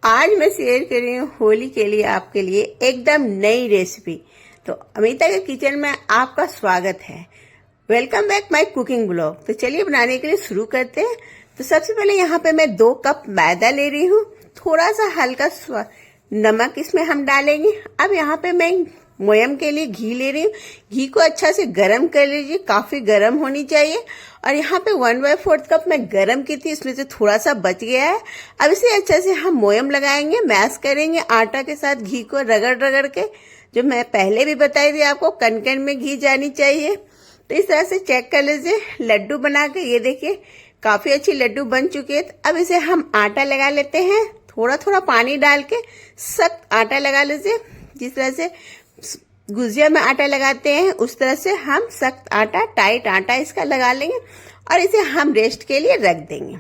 आज मैं शेयर कर रही हूँ होली के लिए आपके लिए एकदम नई रेसिपी। तो अमिता के किचन में आपका स्वागत है। Welcome back my cooking blog. तो चलिए बनाने के लिए शुरू करते हैं। तो सबसे पहले यहाँ पे मैं 2 कप मैदा ले रही हूँ। थोड़ा सा हल्का नमक इसमें हम डालेंगे। अब यहाँ पे मैं मोयम के लिए घी ले रही हूँ। घी को अच्छा से गरम कर लीजिए, काफी गरम होनी चाहिए। और यहाँ पे 1/4 कप मैं गरम की थी, इसमें से थोड़ा सा बच गया है। अब इसे अच्छा से हम मोयम लगाएंगे, मैश करेंगे आटा के साथ घी को रगड़ रगड़ के। जो मैं पहले भी बताई थी आपको, कण में घी जानी चाहिए। तो इस तरह से चेक कर लीजिए लड्डू बना के। ये देखिए काफी अच्छी लड्डू बन चुकी है। अब इसे हम आटा लगा लेते हैं, थोड़ा थोड़ा पानी डाल के सख्त आटा लगा लीजिए। जिस तरह से गुजिया में आटा लगाते हैं उस तरह से हम सख्त आटा, टाइट आटा इसका लगा लेंगे और इसे हम रेस्ट के लिए रख देंगे।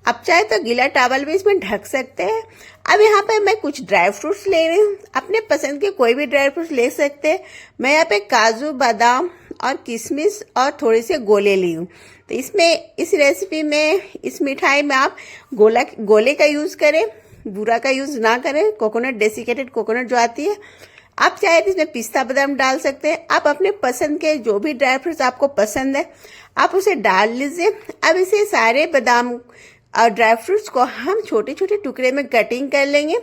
अब चाहे तो गीला टॉवल भी इसमें ढक सकते हैं। अब यहाँ पे मैं कुछ ड्राई फ्रूट्स ले रही हूँ, अपने पसंद के कोई भी ड्राई फ्रूट्स ले सकते हैं। मैं यहाँ पे काजू, बादाम और किशमिश और थोड़े से गोले ली हूँ। तो इसमें इस रेसिपी में, इस मिठाई में आप गोले का यूज करें, बूरा का यूज ना करें। कोकोनट, डेसिकेटेड कोकोनट जो आती है, आप चाहे तो इसमें पिस्ता बादाम डाल सकते हैं। आप अपने पसंद के जो भी ड्राई फ्रूट्स आपको पसंद है आप उसे डाल लीजिए। अब इसे सारे बादाम और ड्राई फ्रूट्स को हम छोटे छोटे टुकड़े में कटिंग कर लेंगे।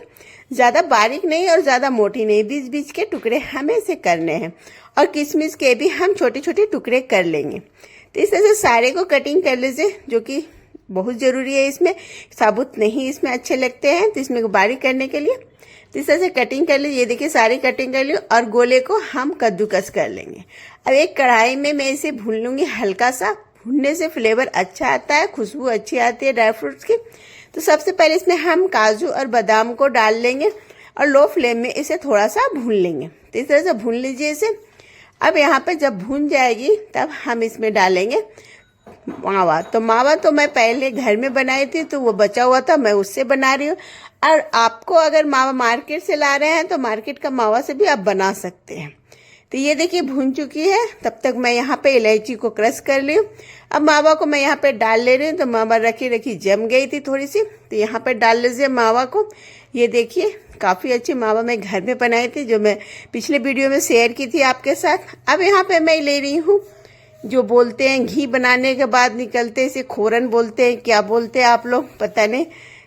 ज्यादा बारीक नहीं और ज्यादा मोटी नहीं, बीच बीच के टुकड़े हमें इसे करने हैं। और किशमिश के भी हम छोटे छोटे टुकड़े कर लेंगे। तो इस तरह से सारे को कटिंग कर लीजिए, जो कि बहुत जरूरी है। इसमें साबुत नहीं इसमें अच्छे लगते हैं, तो इसमें बारीक करने के लिए तो इस तरह से कटिंग कर ली। ये देखिए सारी कटिंग कर ली और गोले को हम कद्दूकस कर लेंगे। अब एक कढ़ाई में मैं इसे भून लूंगी हल्का सा। भूनने से फ्लेवर अच्छा आता है, खुशबू अच्छी आती है ड्राई फ्रूट्स की। तो सबसे पहले इसमें हम काजू और बादाम को डाल लेंगे और लो फ्लेम में इसे थोड़ा सा भून लेंगे। तो इस तरह से भून लीजिए इसे। अब यहाँ पे जब भून जाएगी तब हम इसमें डालेंगे मावा। तो मावा तो मैं पहले घर में बनाई थी, तो वो बचा हुआ था, मैं उससे बना रही हूँ। और आपको अगर मावा मार्केट से ला रहे हैं तो मार्केट का मावा से भी आप बना सकते हैं। तो ये देखिए भून चुकी है। तब तक मैं यहाँ पे इलायची को क्रश कर ली हूँ। अब मावा को मैं यहाँ पे डाल ले रही हूँ। तो मावा रखी रखी जम गई थी थोड़ी सी, तो यहाँ पे डाल लीजिए मावा को। ये देखिए काफी अच्छी मावा मैं घर में बनाई थी, जो मैं पिछले वीडियो में शेयर की थी आपके साथ। अब यहाँ पे मैं ले रही हूँ जो बोलते हैं घी बनाने के बाद निकलते, इसे खोरन बोलते हैं, क्या बोलते हैं आप लोग पता नहीं,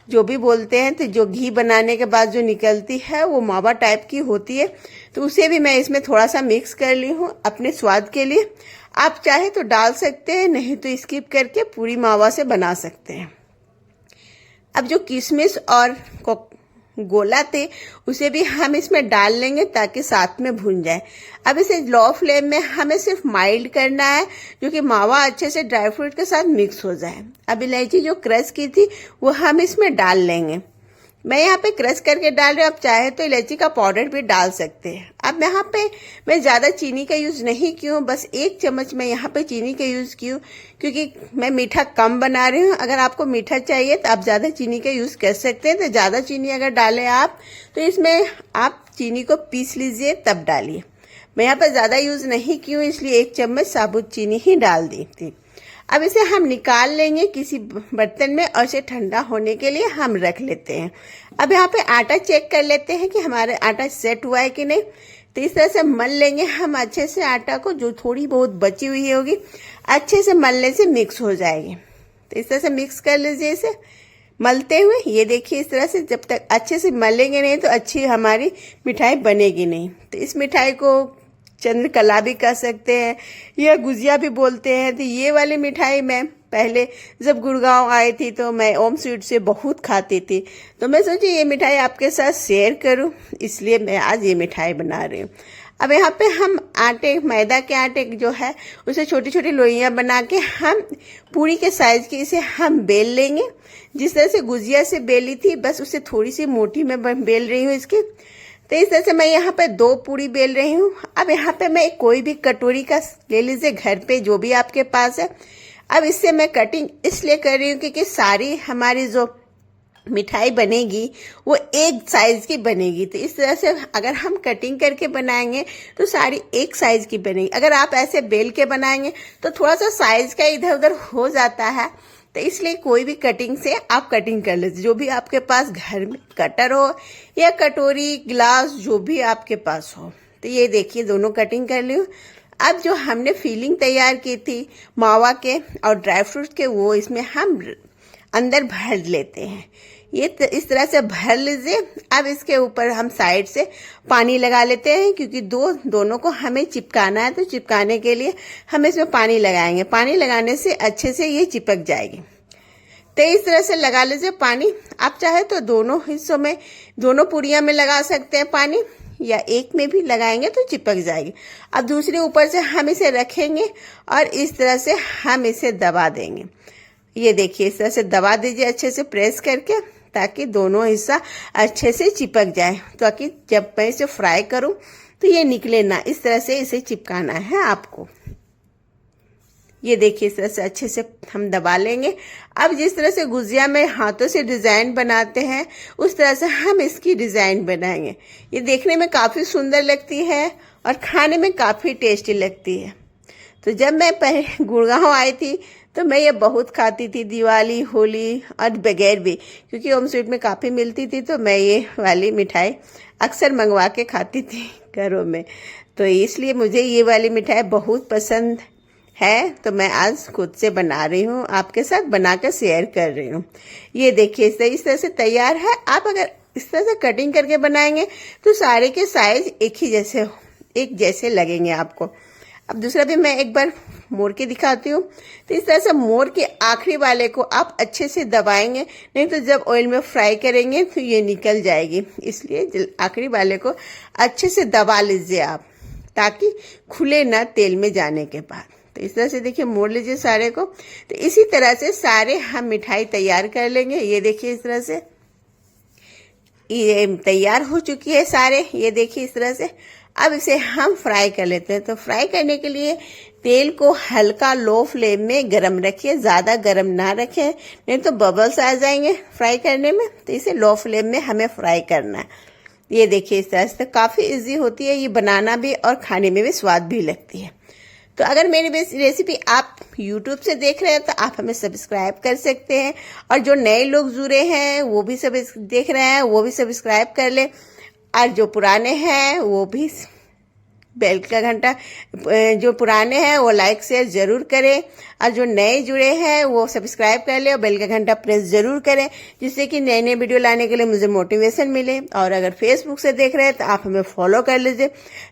जो भी बोलते हैं। तो जो घी बनाने के बाद जो निकलती है वो मावा टाइप की होती है। तो उसे भी मैं इसमें थोड़ा सा मिक्स कर ली हूँ अपने स्वाद के लिए। आप चाहे तो डाल सकते हैं, नहीं तो स्किप करके पूरी मावा से बना सकते हैं। अब जो किशमिश और गोला थे उसे भी हम इसमें डाल लेंगे ताकि साथ में भुन जाए। अब इसे लो फ्लेम में हमें सिर्फ माइल्ड करना है, जो कि मावा अच्छे से ड्राई फ्रूट के साथ मिक्स हो जाए। अब इलायची जो क्रश की थी वो हम इसमें डाल लेंगे। मैं यहाँ पे क्रश करके डाल रही हूँ, आप चाहे तो इलायची का पाउडर भी डाल सकते हैं। अब यहाँ पे मैं ज्यादा चीनी का यूज नहीं की हूँ, बस 1 चम्मच मैं यहाँ पे चीनी का यूज की हूँ, क्योंकि मैं मीठा कम बना रही हूँ। अगर आपको मीठा चाहिए तो आप ज्यादा चीनी का यूज कर सकते हैं। तो ज्यादा चीनी अगर डालें आप तो इसमें आप चीनी को पीस लीजिए तब डालिए। मैं यहाँ पे ज्यादा यूज नहीं की हूँ, इसलिए 1 चम्मच साबुत चीनी ही डाल दी थी। अब इसे हम निकाल लेंगे किसी बर्तन में और इसे ठंडा होने के लिए हम रख लेते हैं। अब यहाँ पे आटा चेक कर लेते हैं कि हमारा आटा सेट हुआ है कि नहीं। तो इस तरह से मल लेंगे हम अच्छे से आटा को, जो थोड़ी बहुत बची हुई होगी अच्छे से मलने से मिक्स हो जाएगी। तो इस तरह से मिक्स कर लीजिए इसे मलते हुए। ये देखिए इस तरह से जब तक अच्छे से मलेंगे नहीं तो अच्छी हमारी मिठाई बनेगी नहीं। तो इस मिठाई को चंद्रकला भी कह सकते हैं या गुजिया भी बोलते हैं। तो ये वाली मिठाई मैं पहले जब गुड़गांव आई थी तो मैं ओम स्वीट से बहुत खाती थी, तो मैं सोची ये मिठाई आपके साथ शेयर करूं, इसलिए मैं आज ये मिठाई बना रही हूँ। अब यहाँ पे हम मैदा के आटे जो है उसे छोटी छोटी लोइयां बना के हम पूरी के साइज की इसे हम बेल लेंगे। जिस तरह से गुजिया से बेली थी बस उससे थोड़ी सी मोटी मैं बेल रही हूँ इसकी। तो इस तरह से मैं यहाँ पे 2 पूरी बेल रही हूँ। अब यहाँ पे मैं कोई भी कटोरी का ले लीजिए घर पे, जो भी आपके पास है। अब इससे मैं कटिंग इसलिए कर रही हूँ क्योंकि सारी हमारी जो मिठाई बनेगी वो एक साइज की बनेगी। तो इस तरह से अगर हम कटिंग करके बनाएंगे तो सारी एक साइज की बनेगी। अगर आप ऐसे बेल के बनाएंगे तो थोड़ा सा साइज का इधर उधर हो जाता है, तो इसलिए कोई भी कटिंग से आप कटिंग कर लेते, जो भी आपके पास घर में कटर हो या कटोरी ग्लास जो भी आपके पास हो। तो ये देखिए दोनों कटिंग कर ली। अब जो हमने फीलिंग तैयार की थी मावा के और ड्राई फ्रूट के, वो इसमें हम अंदर भर लेते हैं। ये इस तरह से भर लीजिए। अब इसके ऊपर हम साइड से पानी लगा लेते हैं, क्योंकि दोनों को हमें चिपकाना है, तो चिपकाने के लिए हम इसमें पानी लगाएंगे। पानी लगाने से अच्छे से ये चिपक जाएगी। तो इस तरह से लगा लीजिए पानी। आप चाहे तो दोनों हिस्सों में, दोनों पूरियां में लगा सकते हैं पानी, या एक में भी लगाएंगे तो चिपक जाएगी। अब दूसरे ऊपर से हम इसे रखेंगे और इस तरह से हम इसे दबा देंगे। ये देखिए इस तरह से दबा दीजिए अच्छे से प्रेस करके, ताकि दोनों हिस्सा अच्छे से चिपक जाए, ताकि जब मैं इसे फ्राई करूं तो ये निकले ना। इस तरह से इसे चिपकाना है आपको। ये देखिए इस तरह से अच्छे से हम दबा लेंगे। अब जिस तरह से गुजिया में हाथों से डिजाइन बनाते हैं, उस तरह से हम इसकी डिजाइन बनाएंगे। ये देखने में काफी सुंदर लगती है और खाने में काफी टेस्टी लगती है। तो जब मैं पहले गुड़गांव आई थी तो मैं ये बहुत खाती थी, दिवाली, होली और बगैर भी, क्योंकि होम स्वीट में काफ़ी मिलती थी। तो मैं ये वाली मिठाई अक्सर मंगवा के खाती थी घरों में। तो इसलिए मुझे ये वाली मिठाई बहुत पसंद है। तो मैं आज खुद से बना रही हूँ, आपके साथ बनाकर शेयर कर रही हूँ। ये देखिए इस तरह से तैयार है। आप अगर इस तरह से कटिंग करके बनाएंगे तो सारे के साइज एक जैसे लगेंगे आपको। अब दूसरा भी मैं एक बार मोड़ के दिखाती हूँ। तो इस तरह से मोड़ के आखिरी वाले को आप अच्छे से दबाएंगे, नहीं तो जब ऑयल में फ्राई करेंगे तो ये निकल जाएगी। इसलिए आखिरी वाले को अच्छे से दबा लीजिए आप, ताकि खुले ना तेल में जाने के बाद। तो इस तरह से देखिए मोड़ लीजिए सारे को। तो इसी तरह से सारे हम मिठाई तैयार कर लेंगे। ये देखिए इस तरह से ये तैयार हो चुकी है सारे। ये देखिए इस तरह से। अब इसे हम फ्राई कर लेते हैं। तो फ्राई करने के लिए तेल को हल्का लो फ्लेम में गरम रखिए, ज़्यादा गरम ना रखें, नहीं तो बबल्स आ जाएंगे फ्राई करने में। तो इसे लो फ्लेम में हमें फ्राई करना है। ये देखिए इस तरह से काफ़ी इजी होती है ये बनाना भी, और खाने में भी स्वाद भी लगती है। तो अगर मेरी रेसिपी आप YouTube से देख रहे हैं तो आप हमें सब्सक्राइब कर सकते हैं, और जो नए लोग जुड़े हैं वो भी सब देख रहे हैं वो भी सब्सक्राइब कर ले, और जो पुराने हैं वो भी बेल का घंटा, जो पुराने हैं वो लाइक शेयर जरूर करें, और जो नए जुड़े हैं वो सब्सक्राइब कर ले और बेल का घंटा प्रेस जरूर करें, जिससे कि नए नए वीडियो लाने के लिए मुझे मोटिवेशन मिले। और अगर फेसबुक से देख रहे हैं तो आप हमें फॉलो कर लीजिए,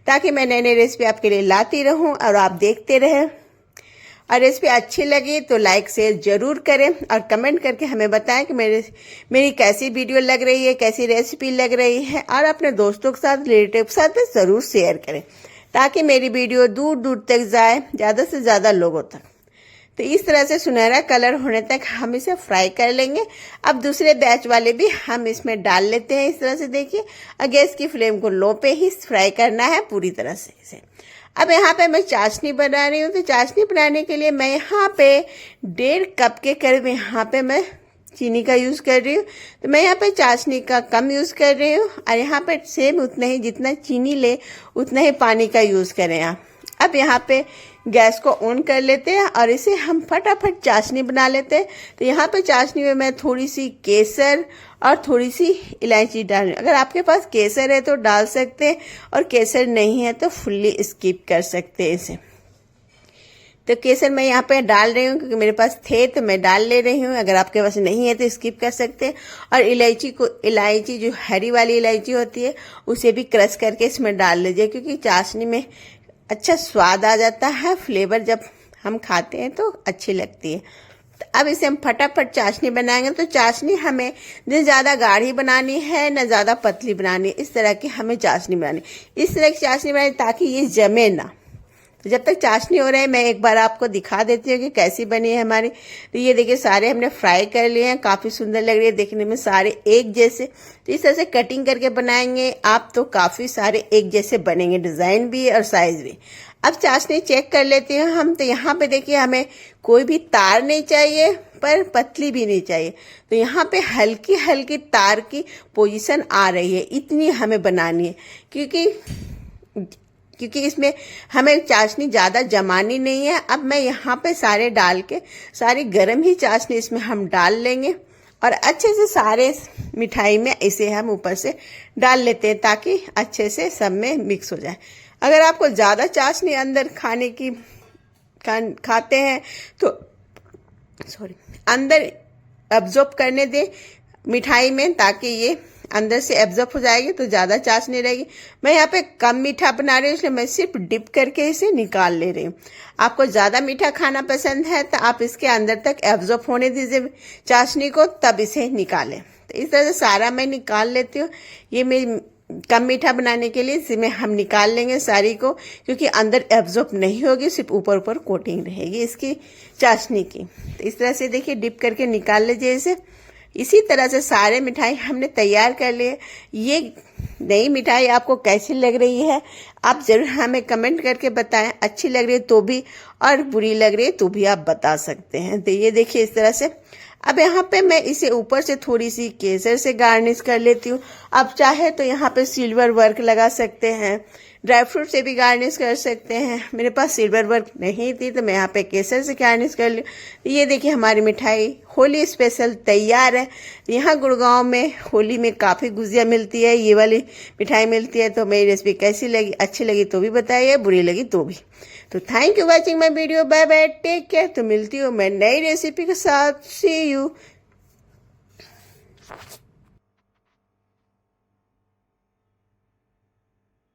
ताकि मैं नई नई रेसिपी आपके लिए लाती रहूं और आप देखते रहें। और रेसिपी अच्छी लगी तो लाइक शेयर जरूर करें, और कमेंट करके हमें बताएं कि मेरी कैसी वीडियो लग रही है, कैसी रेसिपी लग रही है। और अपने दोस्तों के साथ, रिलेटिव के साथ भी ज़रूर शेयर करें, ताकि मेरी वीडियो दूर दूर तक जाए, ज़्यादा से ज़्यादा लोगों तक। तो इस तरह से सुनहरा कलर होने तक हम इसे फ्राई कर लेंगे। अब दूसरे बैच वाले भी हम इसमें डाल लेते हैं। इस तरह से देखिए, और गैस की फ्लेम को लो पे ही फ्राई करना है पूरी तरह से इसे। अब यहाँ पे मैं चाशनी बना रही हूँ। तो चाशनी बनाने के लिए मैं यहाँ पे 1.5 कप के करीब यहाँ पे मैं चीनी का यूज़ कर रही हूँ। तो मैं यहाँ पे चाशनी का कम यूज़ कर रही हूँ, और यहाँ पे सेम उतना ही, जितना चीनी ले उतना ही पानी का यूज़ करें आप। अब यहाँ पे गैस को ऑन कर लेते हैं और इसे हम फटाफट चाशनी बना लेते हैं। तो यहाँ पे चाशनी में मैं थोड़ी सी केसर और थोड़ी सी इलायची डाल रही हूँ। अगर आपके पास केसर है तो डाल सकते हैं, और केसर नहीं है तो फुल्ली स्किप कर सकते हैं इसे। तो केसर मैं यहाँ पे डाल रही हूँ, क्योंकि मेरे पास थे तो मैं डाल ले रही हूँ। अगर आपके पास नहीं है तो स्किप कर सकते हैं। और इलायची जो हरी वाली इलायची होती है उसे भी क्रश करके इसमें डाल लीजिए, क्योंकि चाशनी में अच्छा स्वाद आ जाता है, फ्लेवर जब हम खाते हैं तो अच्छी लगती है। तो अब इसे हम फटाफट चाशनी बनाएंगे। तो चाशनी हमें न ज़्यादा गाढ़ी बनानी है न ज़्यादा पतली बनानी है, इस तरह की हमें चाशनी बनानी, इस तरह की चाशनी बनानी ताकि ये जमे ना। तो जब तक चाशनी हो रही है मैं एक बार आपको दिखा देती हूँ कि कैसी बनी है हमारी। तो ये देखिए सारे हमने फ्राई कर लिए हैं, काफ़ी सुंदर लग रही है देखने में, सारे एक जैसे। तो इस तरह से कटिंग करके बनाएंगे आप तो काफ़ी सारे एक जैसे बनेंगे, डिज़ाइन भी और साइज भी। अब चाशनी चेक कर लेते हैं हम। तो यहाँ पे देखिए हमें कोई भी तार नहीं चाहिए, पर पतली भी नहीं चाहिए। तो यहाँ पे हल्की हल्की तार की पोजीशन आ रही है, इतनी हमें बनानी है, क्योंकि क्योंकि इसमें हमें चाशनी ज़्यादा जमानी नहीं है। अब मैं यहाँ पे सारे डाल के सारी गर्म ही चाशनी इसमें हम डाल लेंगे और अच्छे से सारे मिठाई में इसे हम ऊपर से डाल लेते हैं ताकि अच्छे से सब में मिक्स हो जाए। अगर आपको ज़्यादा चाशनी अंदर खाते हैं तो अंदर एब्जॉर्ब करने दें मिठाई में, ताकि ये अंदर से एब्जॉर्ब हो जाएगी तो ज़्यादा चाशनी रहेगी। मैं यहाँ पे कम मीठा बना रही हूँ, इसलिए मैं सिर्फ डिप करके इसे निकाल ले रही हूँ। आपको ज़्यादा मीठा खाना पसंद है तो आप इसके अंदर तक एब्जॉर्ब होने दीजिए चाशनी को, तब इसे निकालें। तो इस तरह से सारा मैं निकाल लेती हूँ। ये मैं कम मीठा बनाने के लिए इसमें हम निकाल लेंगे सारी को, क्योंकि अंदर एब्जॉर्ब नहीं होगी, सिर्फ ऊपर ऊपर कोटिंग रहेगी इसकी चाशनी की। तो इस तरह से देखिए डिप करके निकाल लीजिए इसे। इसी तरह से सारे मिठाई हमने तैयार कर लिए। ये नई मिठाई आपको कैसी लग रही है आप ज़रूर हमें कमेंट करके बताएं। अच्छी लग रही है तो भी और बुरी लग रही है तो भी आप बता सकते हैं। तो ये देखिए इस तरह से। अब यहाँ पे मैं इसे ऊपर से थोड़ी सी केसर से गार्निश कर लेती हूँ। आप चाहे तो यहाँ पे सिल्वर वर्क लगा सकते हैं, ड्राई फ्रूट से भी गार्निश कर सकते हैं। मेरे पास सिल्वर वर्क नहीं थी तो मैं यहाँ पे केसर से गार्निश कर ली। ये देखिए हमारी मिठाई होली स्पेशल तैयार है। यहाँ गुड़गांव में होली में काफ़ी गुजिया मिलती है, ये वाली मिठाई मिलती है। तो मेरी रेसिपी कैसी लगी, अच्छी लगी तो भी बताइए, बुरी लगी तो भी। तो thank you watching my video, bye bye, take care. तो मिलती हूँ मैं नई रेसिपी के साथ, सी यू।